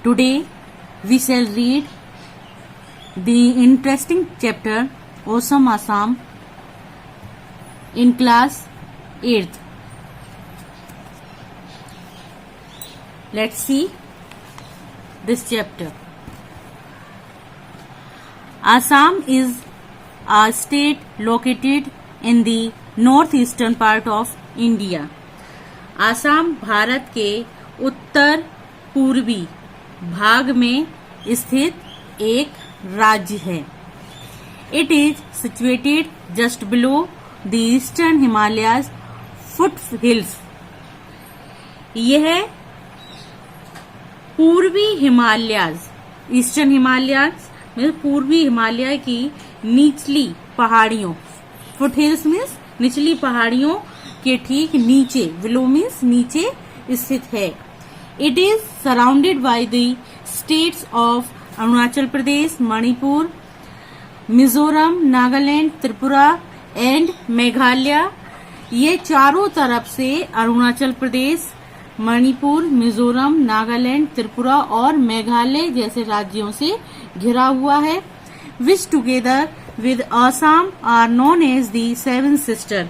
Today we shall read the interesting chapter Awesome Assam in class 8th. Let's see this chapter. Assam is a state located in the northeastern part of India. Assam Bharat के उत्तर पूर्वी भाग में स्थित एक राज्य है. It is situated just below the eastern Himalayas foothills. यह पूर्वी हिमालयाज, ईस्टर्न हिमालयाज में पूर्वी हिमालय की निचली पहाड़ियों, फुटहिल्स मीन्स निचली पहाड़ियों के ठीक नीचे, बिलो मीन्स नीचे स्थित है. It is surrounded by the states of Arunachal Pradesh, Manipur, Mizoram, Nagaland, Tripura and Meghalaya. ये चारों तरफ से अरुणाचल प्रदेश, मणिपुर, मिजोरम, नागालैंड, त्रिपुरा और मेघालय जैसे राज्यों से घिरा हुआ है. Which together with Assam are known as the seven sister,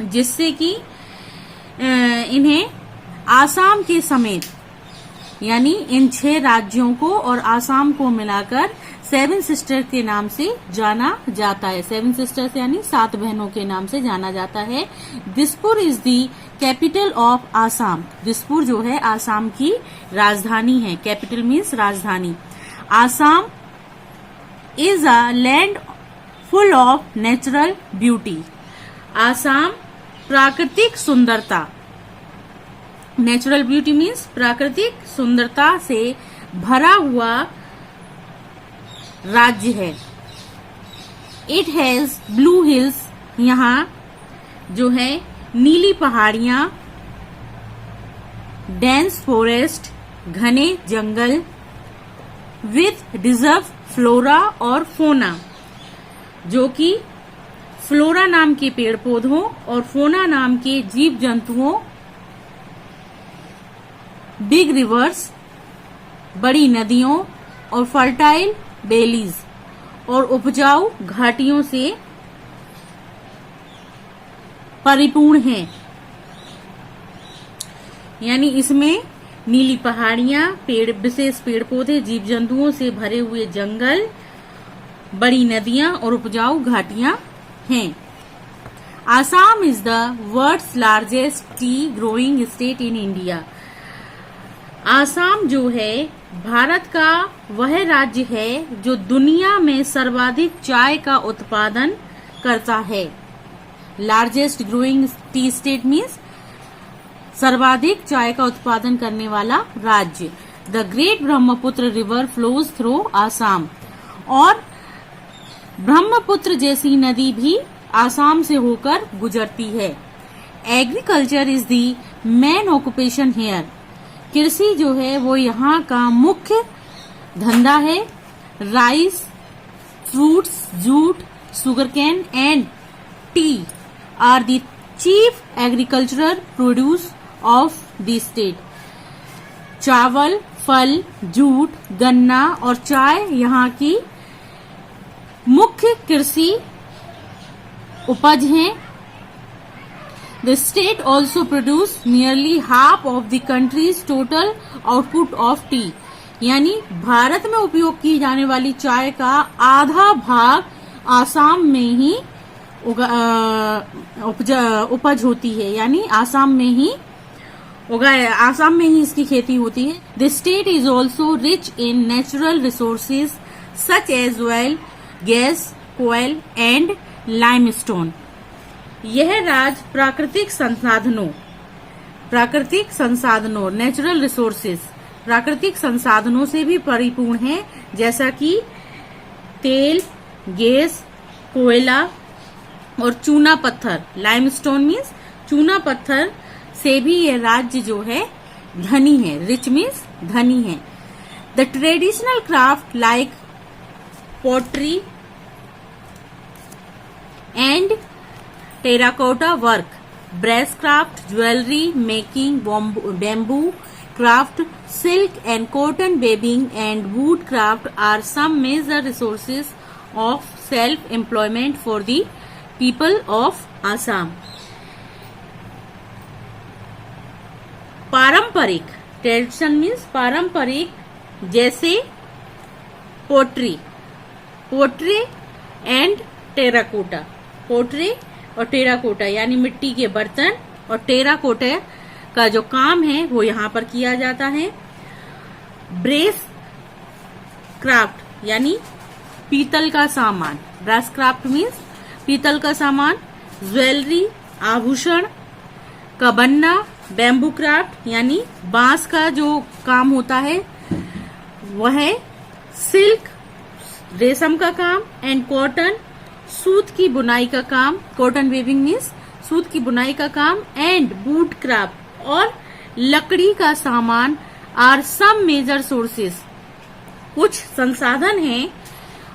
जिससे कि इन्हें आसाम के समेत यानी इन 6 राज्यों को और आसाम को मिलाकर सेवन सिस्टर के नाम से जाना जाता है. सेवन सिस्टर्स यानी 7 बहनों के नाम से जाना जाता है. Dispur is the capital of Assam. Dispur जो है आसाम की राजधानी है. कैपिटल मीन्स राजधानी. Assam is a land full of natural beauty. Assam प्राकृतिक सुंदरता, नेचुरल ब्यूटी मीन्स प्राकृतिक सुंदरता से भरा हुआ राज्य है. It has blue hills. यहाँ जो है नीली पहाड़ियां, डेंस फॉरेस्ट, घने जंगल, विथ डिजर्व फ्लोरा और फोना, जो कि फ्लोरा नाम के पेड़ पौधों और फोना नाम के जीव जंतुओं, बिग रिवर्स, बड़ी नदियों और फर्टाइल बेलीज और उपजाऊ घाटियों से परिपूर्ण है. यानी इसमें नीली पहाड़ियां, विशेष पेड़ पौधे, जीव जंतुओं से भरे हुए जंगल, बड़ी नदियां और उपजाऊ घाटियां हैं. Assam is the world's largest tea growing state in India. Assam जो है भारत का वह राज्य है जो दुनिया में सर्वाधिक चाय का उत्पादन करता है. Largest growing T state means सर्वाधिक चाय का उत्पादन करने वाला राज्य. The great Brahmaputra river flows through Assam. और ब्रह्मपुत्र जैसी नदी भी आसाम से होकर गुजरती है. Agriculture is the main occupation here. कृषि जो है वो यहाँ का मुख्य धंधा है. Rice, fruits, jute, sugar cane and tea are the chief agricultural produce of the state. चावल, फल, जूट, गन्ना और चाय यहाँ की मुख्य कृषि उपज हैं. The state also produce nearly half of the country's total output of tea. यानी भारत में उपयोग की जाने वाली चाय का आधा भाग आसाम में ही उपज होती है. यानी आसाम में ही आसाम में ही इसकी खेती होती है. The state is also rich in natural resources such as oil, gas, coal and limestone. यह राज्य प्राकृतिक संसाधनों नेचुरल रिसोर्सेस, प्राकृतिक संसाधनों से भी परिपूर्ण है, जैसा कि तेल, गैस, कोयला और चूना पत्थर. लाइमस्टोन मीन्स चूना पत्थर से भी यह राज्य जो है धनी है. रिच मीन्स धनी है. The traditional craft like pottery and terracotta work, brass craft, jewellery making, bamboo craft, silk and cotton weaving and wood craft are some major resources of self-employment for the people of Assam. पारंपरिक, tradition means पारंपरिक, जैसे pottery and terracotta, pottery और terracotta यानी मिट्टी के बर्तन और terracotta का जो काम है वो यहाँ पर किया जाता है। ब्रेस क्राफ्ट यानी पीतल का सामान, ब्रास क्राफ्ट मीन्स पीतल का सामान, ज्वेलरी आभूषण का बनना, बैम्बू क्राफ्ट यानी बांस का जो काम होता है वह है, सिल्क रेशम का काम, एंड कॉटन सूत की बुनाई का काम, कॉटन वेविंग मीन्स सूत की बुनाई का काम, एंड वुड क्राफ्ट और लकड़ी का सामान आर सम मेजर सोर्सेस, कुछ संसाधन हैं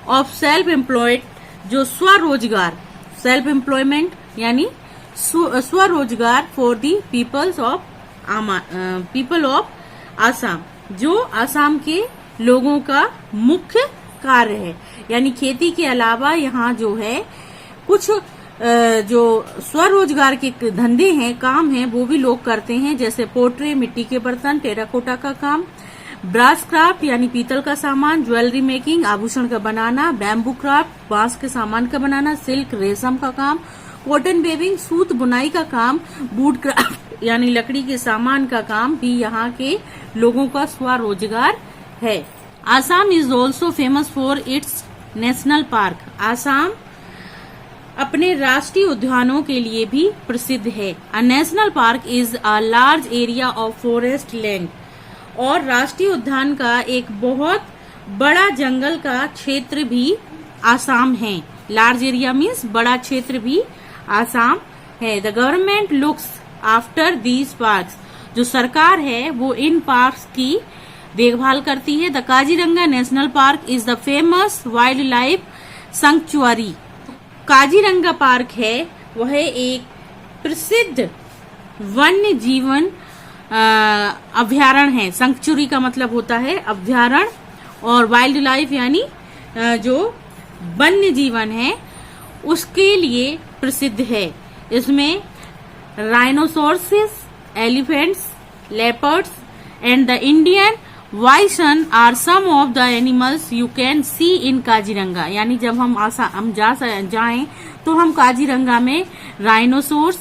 ऑफ सेल्फ एम्प्लॉयड, जो स्वरोजगार, सेल्फ एम्प्लॉयमेंट यानी स्वरोजगार for the people of Assam, जो आसाम के लोगों का मुख्य कार्य है। यानी खेती के अलावा यहाँ जो है कुछ जो स्वरोजगार के धंधे हैं, काम हैं, वो भी लोग करते हैं, जैसे पोट्री मिट्टी के बर्तन, टेराकोटा का काम, ब्रास क्राफ्ट यानी पीतल का सामान, ज्वेलरी मेकिंग आभूषण का बनाना, बैम्बू क्राफ्ट बांस के सामान का बनाना, सिल्क रेशम का काम, कॉटन वेविंग सूत बुनाई का काम, वुड क्राफ्ट यानी लकड़ी के सामान का काम भी यहाँ के लोगों का स्वरोजगार है। Assam is also famous for its national park, Assam अपने राष्ट्रीय उद्यानों के लिए भी प्रसिद्ध है। A national park is a large area of forest land, और राष्ट्रीय उद्यान का एक बहुत बड़ा जंगल का क्षेत्र भी आसाम है। लार्ज एरिया मीन्स बड़ा क्षेत्र भी आसाम है। The government looks after these parks, जो सरकार है वो इन पार्क्स की देखभाल करती है। The Kaziranga national park is the famous wild life sanctuary, Kaziranga park है वह एक प्रसिद्ध वन्य जीवन अभ्यारण्य है। सैंक्चुअरी का मतलब होता है अभ्यारण्य, और वाइल्ड लाइफ यानी जो वन्य जीवन है उसके लिए प्रसिद्ध है। इसमें rhinoceroses, elephants, leopards and the Indian bison are some of the animals you can see in Kaziranga, यानी जब हम जाएं तो हम काजीरंगा में राइनोसोर्स,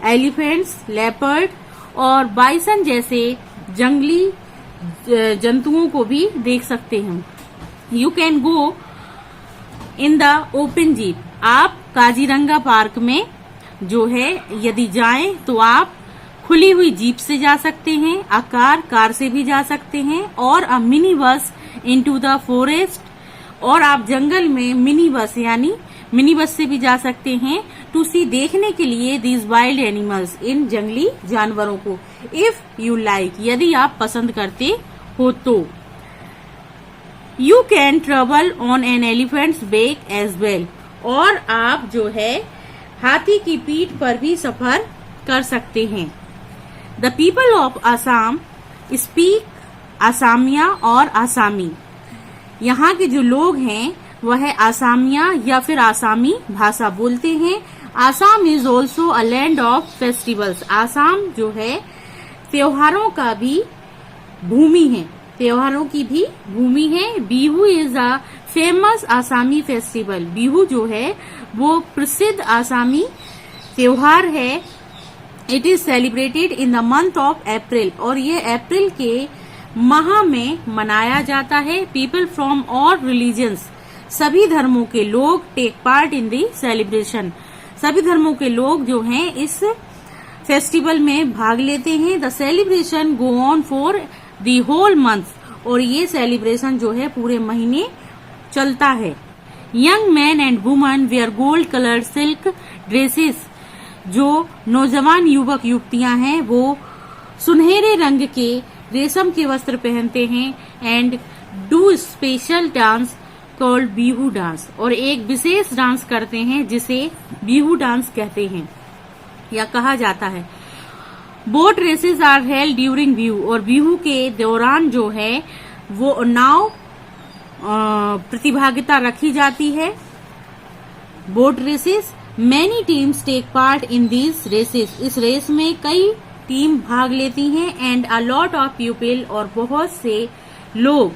एलिफेंट्स, लेपर्ड और बाइसन जैसे जंगली जंतुओं को भी देख सकते हैं। You can go in the open jeep, आप काजीरंगा पार्क में जो है यदि जाएं तो आप खुली हुई जीप से जा सकते हैं, कार से भी जा सकते हैं, और a mini bus into the forest, और आप जंगल में मिनी बस यानी मिनी बस से भी जा सकते हैं टू सी, देखने के लिए दीज वाइल्ड एनिमल्स, इन जंगली जानवरों को। इफ यू लाइक, यदि आप पसंद करते हो तो। You can travel on an elephant's back as well, और आप जो है हाथी की पीठ पर भी सफर कर सकते हैं। The people of Assam speak Asamiya और आसामी, यहाँ के जो लोग हैं वह आसामिया या फिर आसामी भाषा बोलते हैं। Assam is also a land of festivals, Assam जो है त्योहारों का भी भूमि है, त्योहारों की भी भूमि है। Bihu is a famous Asami festival, Bihu जो है वो प्रसिद्ध आसामी त्योहार है। It is celebrated in the month of April, और ये अप्रैल के माह में मनाया जाता है। पीपल फ्रॉम ऑल रिलीजन्स, सभी धर्मों के लोग take part in the celebration, सभी धर्मों के लोग जो हैं इस फेस्टिवल में भाग लेते हैं। The celebration go on for the whole month, और ये सेलिब्रेशन जो है पूरे महीने चलता है। Young man and woman wear gold coloured silk dresses, जो नौजवान युवक युवतियां हैं वो सुनहरे रंग के रेशम के वस्त्र पहनते हैं। And do special dance called Bihu dance, और एक विशेष डांस करते हैं जिसे बिहू डांस कहते हैं या कहा जाता है। Boat races are held during Bihu, और बिहू के दौरान जो है वो नाव प्रतिभागिता रखी जाती है। Boat races, many teams take part in these races, इस रेस में कई टीम भाग लेती हैं। And a lot of people, और बहुत से लोग,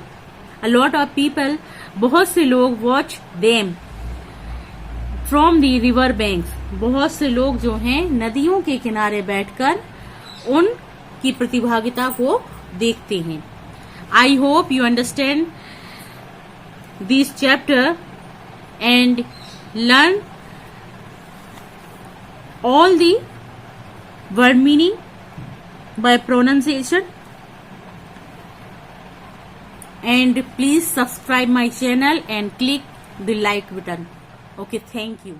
अ लॉट ऑफ पीपल, बहुत से लोग watch them from the river banks, बहुत से लोग जो हैं नदियों के किनारे बैठकर उनकी प्रतिभागिता को देखते हैं। I hope you understand this chapter and learn all the word meaning by pronunciation, and please subscribe my channel and click the like button. Okay, thank you.